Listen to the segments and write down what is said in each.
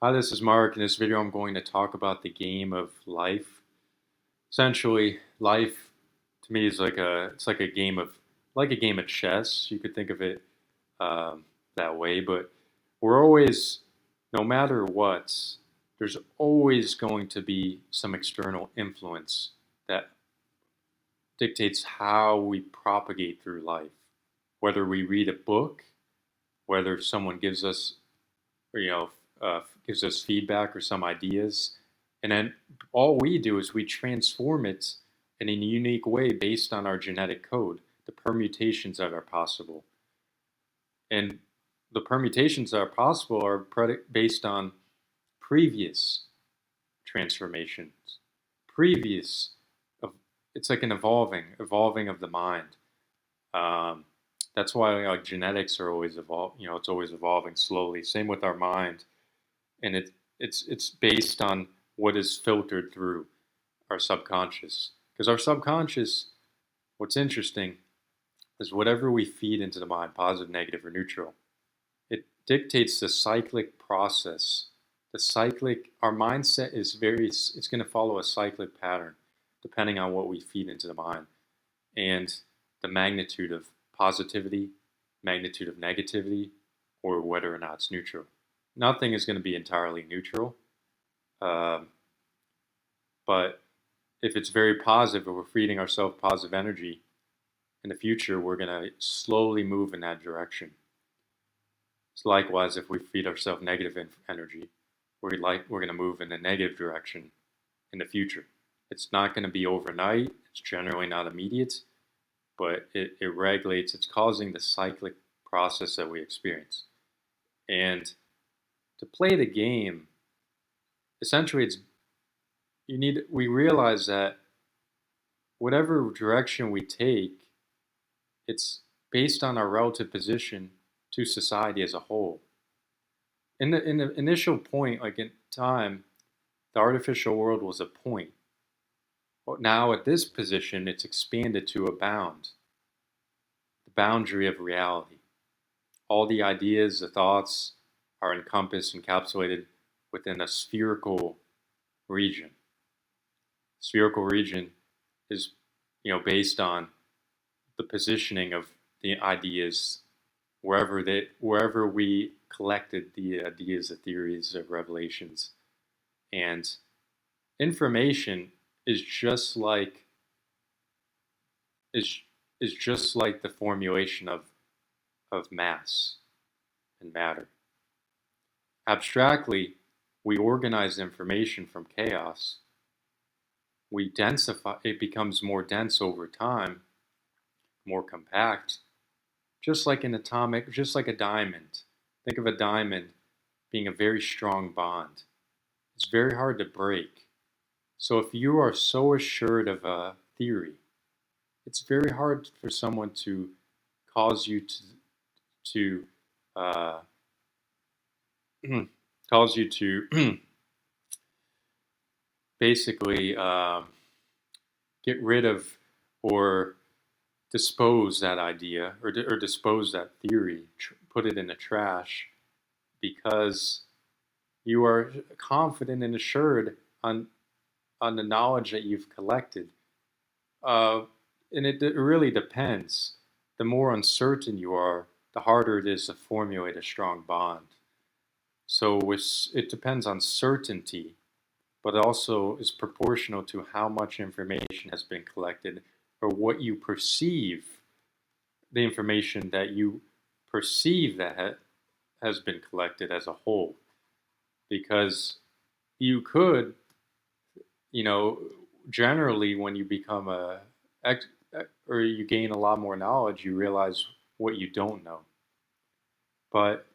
Hi, this is Mark. In this video, I'm going to talk about the game of life. Essentially, life to me is like a game of chess. You could think of it that way, but we're always, no matter what, there's always going to be some external influence that dictates how we propagate through life. Whether we read a book, whether someone gives us or gives us feedback or some ideas, and then all we do is we transform it in a unique way based on our genetic code, the permutations that are possible. And the permutations that are possible are based on previous transformations, previous of it's like an evolving of the mind. um, that's why like genetics are always it's always evolving slowly. Same with our mind, and it's based on what is filtered through our subconscious. Because our subconscious, what's interesting is whatever we feed into the mind, positive, negative, or neutral, it dictates the cyclic process. Our mindset is it's going to follow a cyclic pattern depending on what we feed into the mind and the magnitude of positivity, magnitude of negativity, or whether or not it's neutral. Nothing is going to be entirely neutral. Um, but if it's very positive, if we're feeding ourselves positive energy, in the future, we're going to slowly move in that direction. It's likewise, if we feed ourselves negative energy, we're going to move in a negative direction in the future. It's not going to be overnight. It's generally not immediate, but it regulates. It's causing the cyclic process that we experience. And to play the game, essentially, we realize that whatever direction we take, it's based on our relative position to society as a whole. In the initial point, like in time, the artificial world was a point. But now at this position, it's expanded to a bound, the boundary of reality. All the ideas, the thoughts are encompassed, encapsulated within a spherical region. Spherical region is, based on the positioning of the ideas wherever we collected the ideas, the theories, the revelations, and information is just like is is just like the formulation of mass and matter. Abstractly, we organize information from chaos. We densify it, becomes more dense over time, more compact, just like a diamond. Think of a diamond being a very strong bond. It's very hard to break. So if you are so assured of a theory, it's very hard for someone to cause you to uh, cause you to basically get rid of or dispose that idea or dispose that theory, put it in the trash because you are confident and assured on the knowledge that you've collected. Uh, and it really depends. The more uncertain you are, the harder it is to formulate a strong bond. So it depends on certainty, but also is proportional to how much information has been collected or what you perceive, the information that you perceive that has been collected as a whole. Because you could, you know, generally when you become or you gain a lot more knowledge, you realize what you don't know. But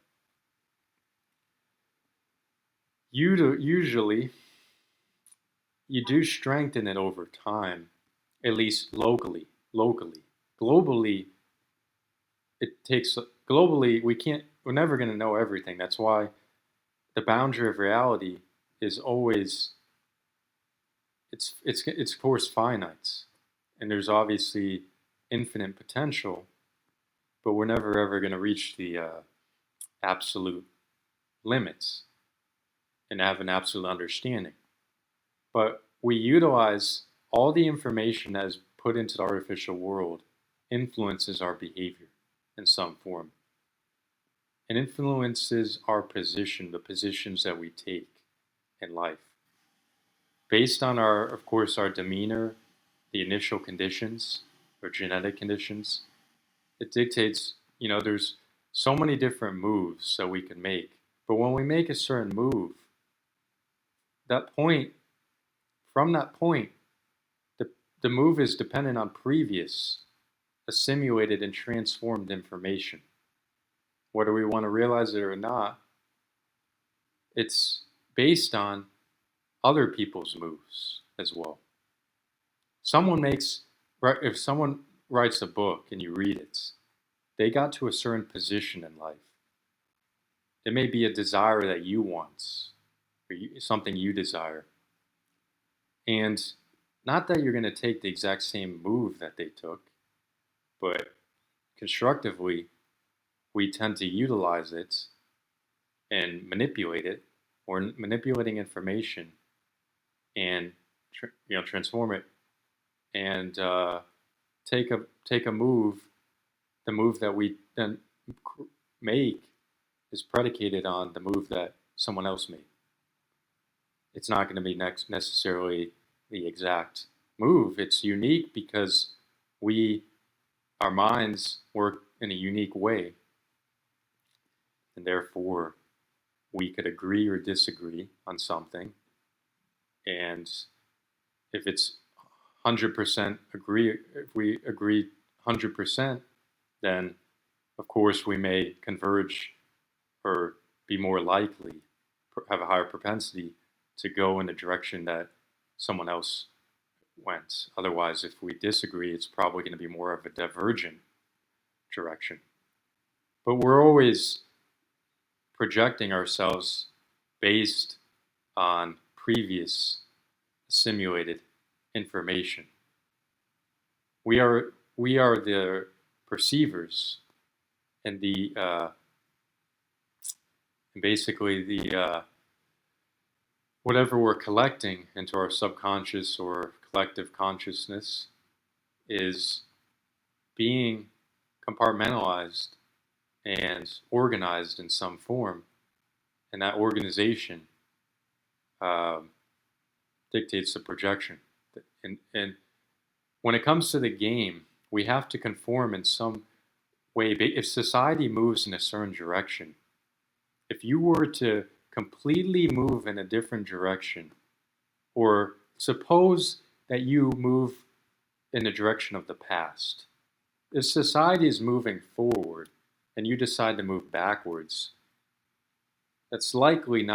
usually you do strengthen it over time, at least locally. Locally, globally, it takes globally we're never going to know everything. That's why the boundary of reality is always it's of course finite, and there's obviously infinite potential, but we're never ever going to reach the absolute limits. and have an absolute understanding. But we utilize all the information that is put into the artificial world influences our behavior in some form and influences our position, the positions that we take in life. Based on our, of course, our demeanor, the initial conditions or genetic conditions, it dictates, there's so many different moves that we can make. But when we make a certain move, that point, from that point, the, the move is dependent on previous assimilated and transformed information. Whether we want to realize it or not, it's based on other people's moves as well. If someone writes a book and you read it, they got to a certain position in life. It may be a desire that you want, or something you desire. And not that you're going to take the exact same move that they took, but constructively, we tend to utilize it and manipulate it, or manipulating information and transform it and take a move. The move that we then make is predicated on the move that someone else made. It's not going to be necessarily the exact move. It's unique because our minds work in a unique way, and therefore we could agree or disagree on something. And if it's 100% agree, if we agree 100%, then of course we may converge or be more likely, have a higher propensity to go in the direction that someone else went. Otherwise, if we disagree, it's probably going to be more of a divergent direction. But we're always projecting ourselves based on previous simulated information. We are the perceivers, and basically the whatever we're collecting into our subconscious or collective consciousness is being compartmentalized and organized in some form, and that organization dictates the projection. And when it comes to the game, we have to conform in some way. If society moves in a certain direction, if you were to completely move in a different direction, or suppose that you move in the direction of the past, if society is moving forward and you decide to move backwards, it's not going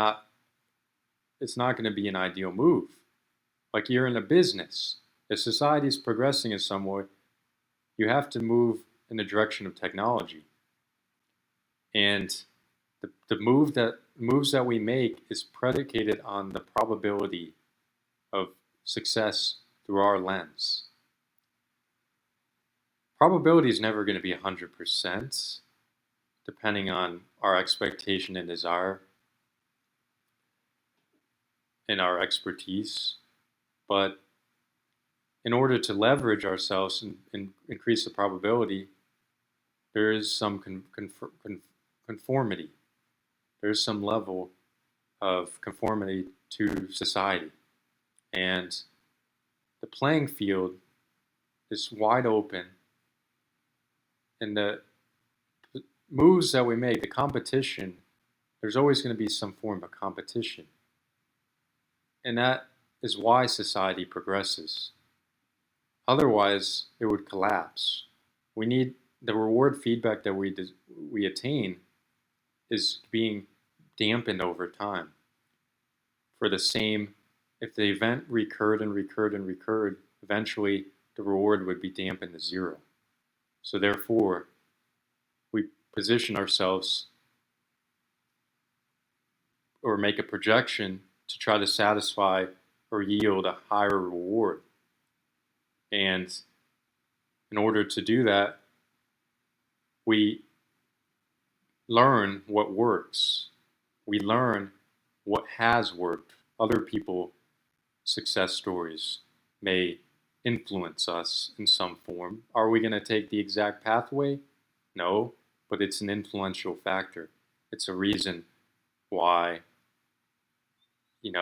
to be an ideal move. Like you're in a business. If society is progressing in some way, you have to move in the direction of technology. And the moves that we make is predicated on the probability of success through our lens. Probability is never going to be 100%, depending on our expectation and desire and our expertise. But in order to leverage ourselves and increase the probability, there is some conformity. There's some level of conformity to society. And the playing field is wide open. And the moves that we make, the competition, there's always going to be some form of competition. And that is why society progresses. Otherwise, it would collapse. We need the reward feedback that we attain is being dampened over time. For the same, if the event recurred and recurred and recurred, eventually the reward would be dampened to zero. So therefore, we position ourselves or make a projection to try to satisfy or yield a higher reward. And in order to do that, we learn what works. We learn what has worked, other people success stories may influence us in some form. Are we going to take the exact pathway? No, but it's an influential factor. It's a reason why,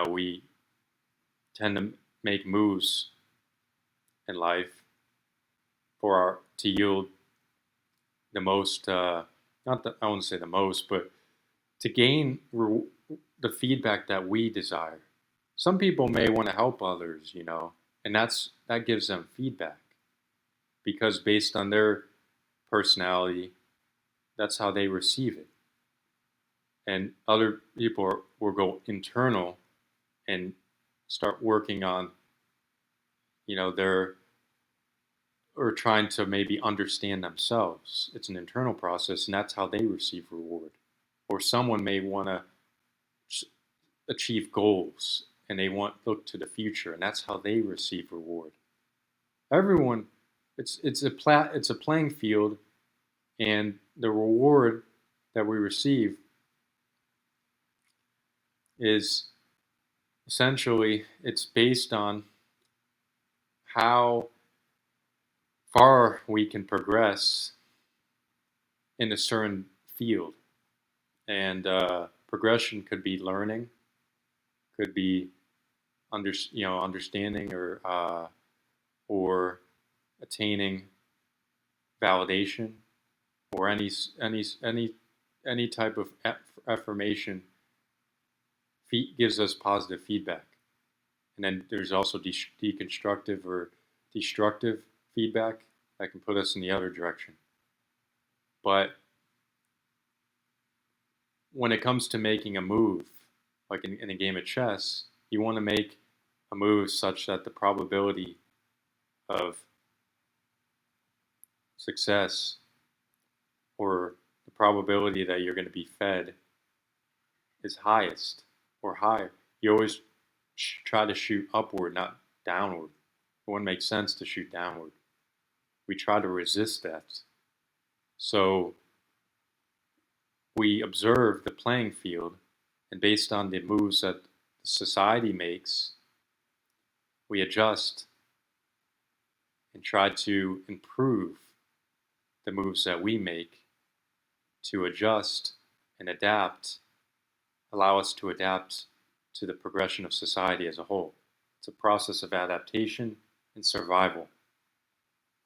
we tend to make moves in life to yield the most, not the, I won't say the most, but to gain the feedback that we desire. Some people may want to help others, and that gives them feedback because based on their personality, that's how they receive it. And other people will go internal and start working on, their or trying to maybe understand themselves. It's an internal process, and that's how they receive reward. Or someone may want to achieve goals and they want look to the future, and that's how they receive reward. Everyone, it's a playing field, and the reward that we receive is essentially it's based on how far we can progress in a certain field. And progression could be learning, could be understanding or attaining validation or any type of affirmation gives us positive feedback. And then there's also deconstructive or destructive feedback that can put us in the other direction. But when it comes to making a move, like in a game of chess, you want to make a move such that the probability of success or the probability that you're going to be fed is highest or higher. You always try to shoot upward, not downward. It wouldn't make sense to shoot downward. We try to resist that. So we observe the playing field, and based on the moves that society makes, we adjust and try to improve the moves that we make to adjust and adapt, allow us to adapt to the progression of society as a whole. It's a process of adaptation and survival.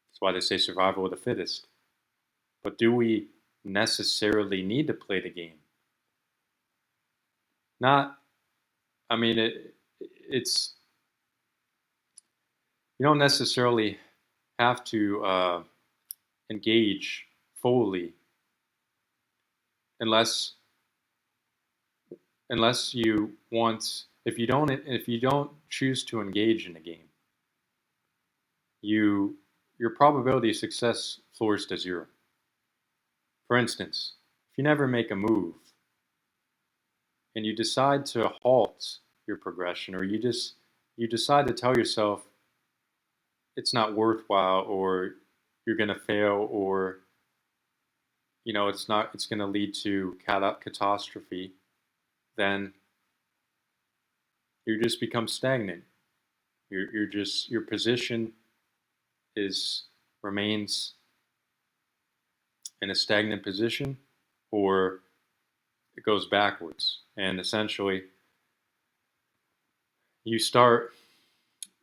That's why they say survival of the fittest. But do we necessarily need to play the game? Not, I mean, it's, you don't necessarily have to engage fully unless you want, if you don't choose to engage in a game, your probability of success floors to zero. For instance, if you never make a move and you decide to halt your progression, or you decide to tell yourself it's not worthwhile, or you're going to fail, or it's going to lead to catastrophe, then you just become stagnant. Your position remains in a stagnant position, or it goes backwards. And essentially, you start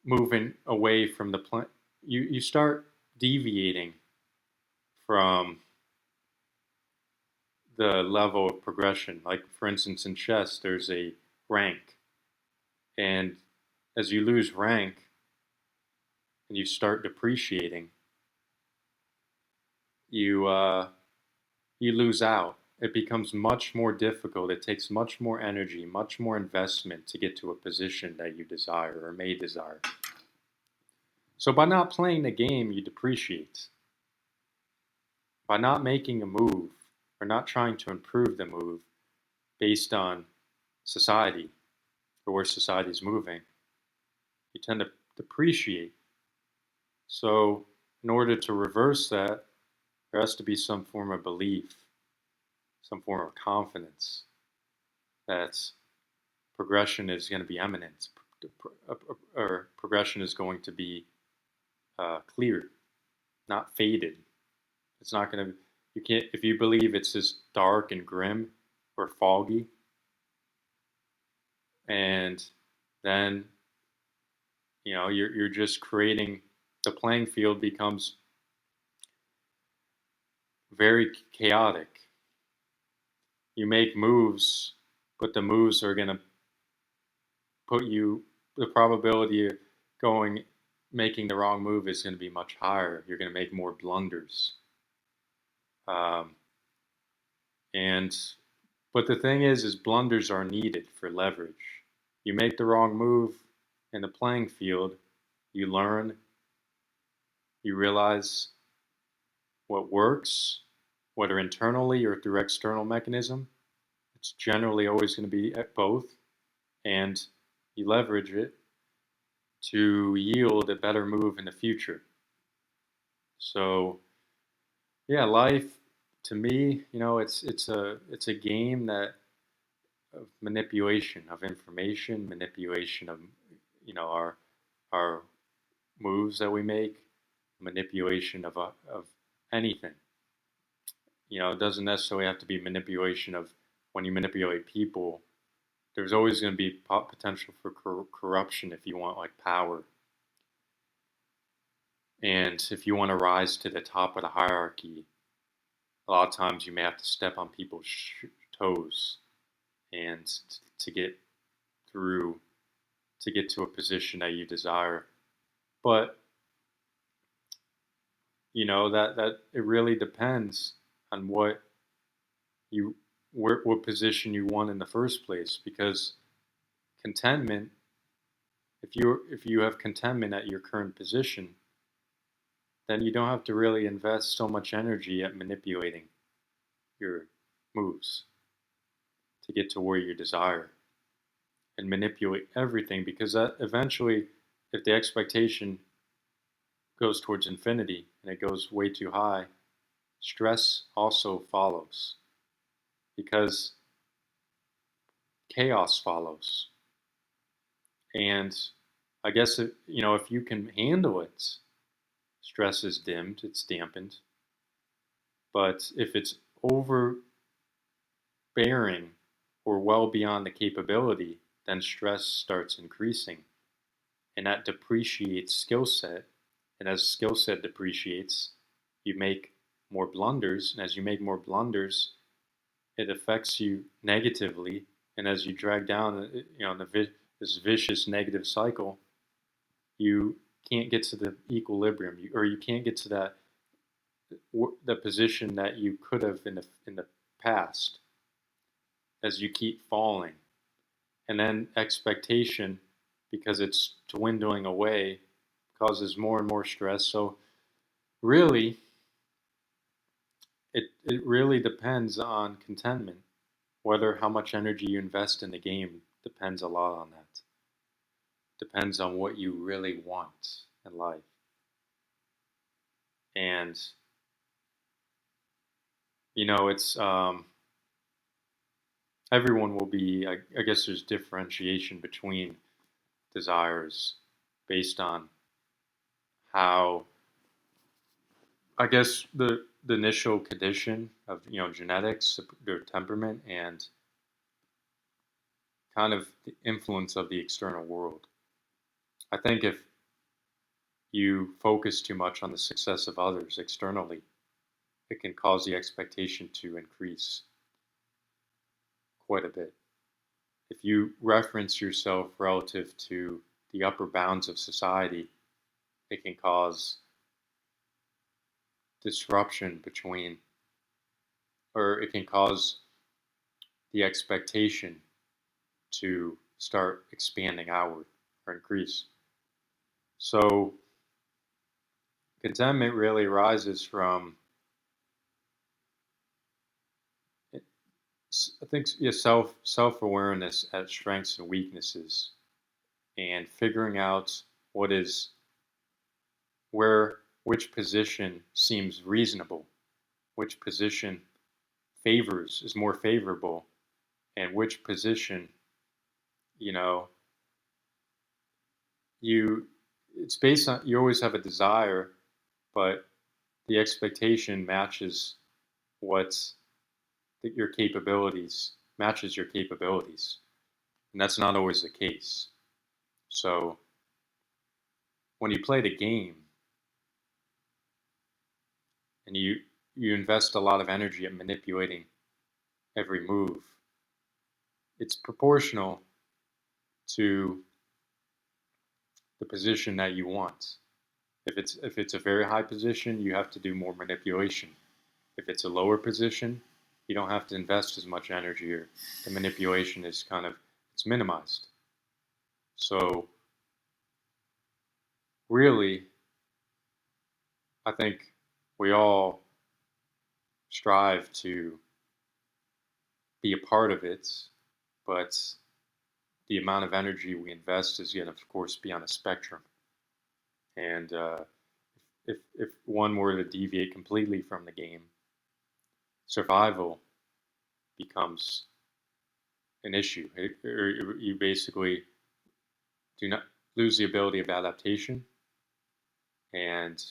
moving away from the plan. You start deviating from the level of progression. Like, for instance, in chess, there's a rank. And as you lose rank and you start depreciating, you lose out. It becomes much more difficult. It takes much more energy, much more investment to get to a position that you desire or may desire. So by not playing the game, you depreciate. By not making a move or not trying to improve the move based on society or where society is moving, you tend to depreciate. So in order to reverse that, there has to be some form of belief, some form of confidence that progression is going to be eminent, or progression is going to be clear, not faded. It's not going to. You can't if you believe it's just dark and grim or foggy, and then you're just creating the playing field becomes very chaotic. You make moves, but the moves are going to put you the probability of going making the wrong move is going to be much higher. You're going to make more blunders. Um, and but the thing is blunders are needed for leverage. You make the wrong move in the playing field, you learn, you realize what works, whether internally or through external mechanism. It's generally always going to be at both, and you leverage it to yield a better move in the future. So, yeah, life to me, it's a game that of manipulation of information, manipulation of our moves that we make, manipulation of anything. It doesn't necessarily have to be manipulation of when you manipulate people. There's always going to be potential for corruption if you want like power. And if you want to rise to the top of the hierarchy, a lot of times you may have to step on people's toes and to get through, to get to a position that you desire. But that it really depends on what position you want in the first place, because contentment, if you have contentment at your current position, then you don't have to really invest so much energy at manipulating your moves to get to where you desire and manipulate everything, because that eventually, if the expectation goes towards infinity and it goes way too high, stress also follows, because chaos follows. And I guess if you can handle it, stress is dimmed, it's dampened. But if it's overbearing or well beyond the capability, then stress starts increasing, and that depreciates skill set. And as skill set depreciates, you make more blunders, and as you make more blunders, it affects you negatively. And as you drag down, this vicious negative cycle, you can't get to the equilibrium, or you can't get to the position that you could have in the past, as you keep falling. And then expectation, because it's dwindling away, causes more and more stress. So really, it really depends on contentment. Whether how much energy you invest in the game depends a lot on that. Depends on what you really want in life. And it's everyone will be. I guess there's differentiation between desires based on how, I guess, the initial condition of genetics, their temperament, and kind of the influence of the external world. I think if you focus too much on the success of others externally, it can cause the expectation to increase quite a bit. If you reference yourself relative to the upper bounds of society, it can cause disruption between, or it can cause the expectation to start expanding outward or increase. So contentment really arises from, I think, self awareness at strengths and weaknesses, and figuring out what is which position seems reasonable, which position is more favorable, and which position you know, you it's based on you always have a desire, but the expectation matches what's your capabilities matches your capabilities, and that's not always the case. So when you play the game and you invest a lot of energy in manipulating every move, it's proportional to the position that you want. If it's a very high position, you have to do more manipulation. If it's a lower position, you don't have to invest as much energy, or the manipulation is kind of it's minimized. So really, I think we all strive to be a part of it, but the amount of energy we invest is going to, of course, be on a spectrum. And if one were to deviate completely from the game, survival becomes an issue. Or you basically do not lose the ability of adaptation, and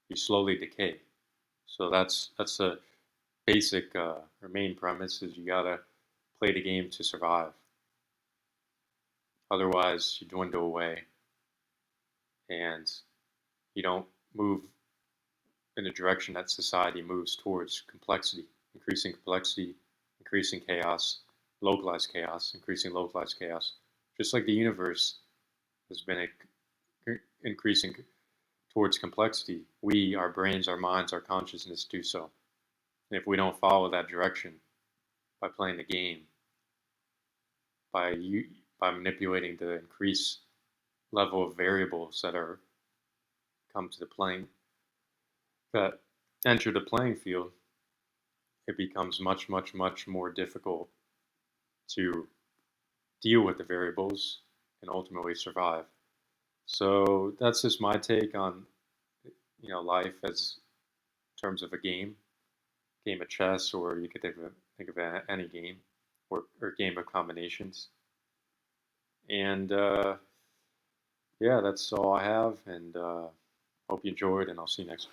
you slowly decay. So that's a basic or main premise is you gotta play the game to survive. Otherwise, you dwindle away and you don't move in the direction that society moves towards complexity, increasing chaos, increasing localized chaos. Just like the universe has been increasing towards complexity, our brains, our minds, our consciousness do so. And if we don't follow that direction by playing the game, by by manipulating the increased level of variables that are come to the playing that enter the playing field, it becomes much, much, much more difficult to deal with the variables and ultimately survive. So that's just my take on life as in terms of a game of chess, or you could think of any game, or game of combinations. And yeah, that's all I have. And hope you enjoyed, and I'll see you next.